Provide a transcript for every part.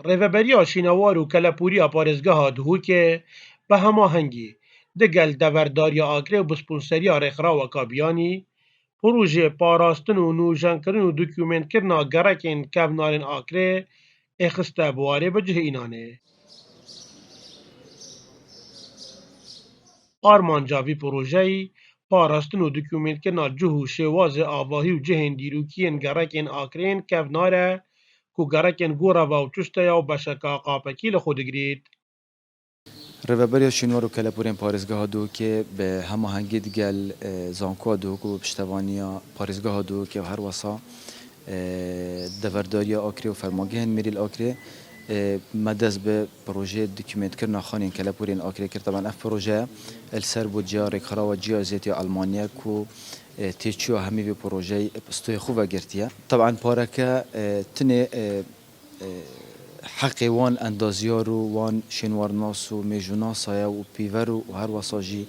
Rêveberiya şînewar û kelepûriya parêzgeha Duhokê bi hemahengî digel Deverdariya Akrê û bi sponseriya Rêxirawa Biyanî, projê parastin û nûjenkirin û dokûmentkirina gerekên kevnarên Akrê ê xiste buwarê bi cihê înanê. Armanca vî projeyî, parastin û dokûmentkirina cih û şêwazê avahî û cihên dîrokî yên gerekên Akrê yên kevnar e ku gerekên Goreva û Çûsteya û beşeka Qapekî li xwe digirêt. Rêveberiya şînwar û kelepûrên parêzgeha Duhokê bi hemahengî digel zankoya Duhok û piştevaniya parêzgeha Duhokê her wesa Deverdariya Akrê û fermangehên Mirîl Akrê me dest bi projeyê dokûmentkirina xanên kelepûrên Akrê kir. Teban ev proje li ser budceya Rêxirawa Ciya Zêtî Almanya ku têçûya hemî vê projeyê stoyê xwe vegirtiye. Teban pareke tinê حقی وان اندازیار و وان شنوارناس و میجوناسا و پیور و هر وساجی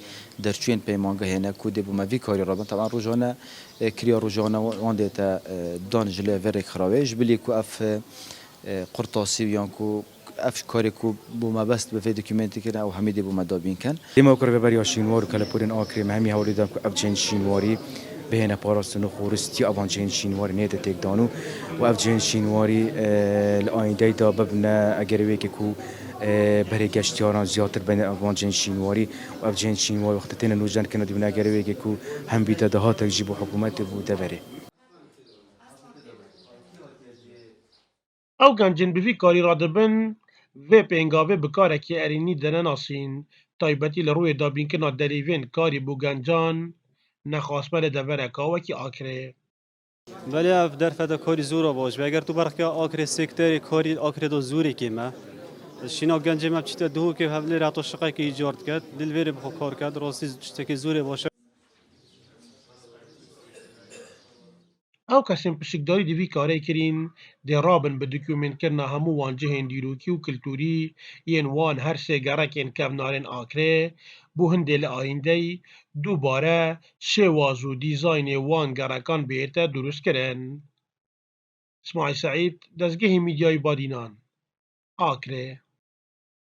در چین پیمانگه هنه کودی بوم وی کاری رابن طبعا روزانه کریا روزانه وان دیتا دانجله ورک خراویج بلی کو اف قرطاسی یان کو اف کاری کو بوم بست به فید دوکیومنتی کنه او همیدی بوم دابین کن دیما کار ببری شینوار کلا پورین آکری مهمی هولی دام کو اف جن شینواری بهینه پاراستن و خورستی آوان جن شینواری نیده تک دانو و اف جن شینواری لآینده دا ببنه اگر وی که کو برای گشتیاران زیادتر بین آوان جن شینواری و اف جن شینواری وقتی تین نوجان کنه دیونه اگر وی که کو هم بیت دهات تجیب و حکومت بوده بره. Ew gencên bi vî karî radibin, vê pêngavê bi karekî erînî denenasîn, taybetî li rûyê dabînkirina derîvên karî bû gencan nexwastme li devereka wekî Akrê. ولی اف در فدا کاری زورا باش و اگر تو برخی آخر سکتری کاری آخر دو زوری که ما شینا گنجه ما چیت دو که حولی راتو شقای که ایجاد کرد دل ویری بخو کار کرد راستی چیت که زوری باشه Ew kesên piştîkdarî di vî karê kirîn, dê rabin bi dokûmentkirina hemû wan cihên dîrokî û kultûrî yên wan her sê gerekên kevnarên Akrê bû hindê li ayîndeyê dubare şêwaz û dîzaynê wan gerekan bihête drûstkirin. İsmaîl Seîd, Dezgehê Mîdyayê Badînan, Akrê.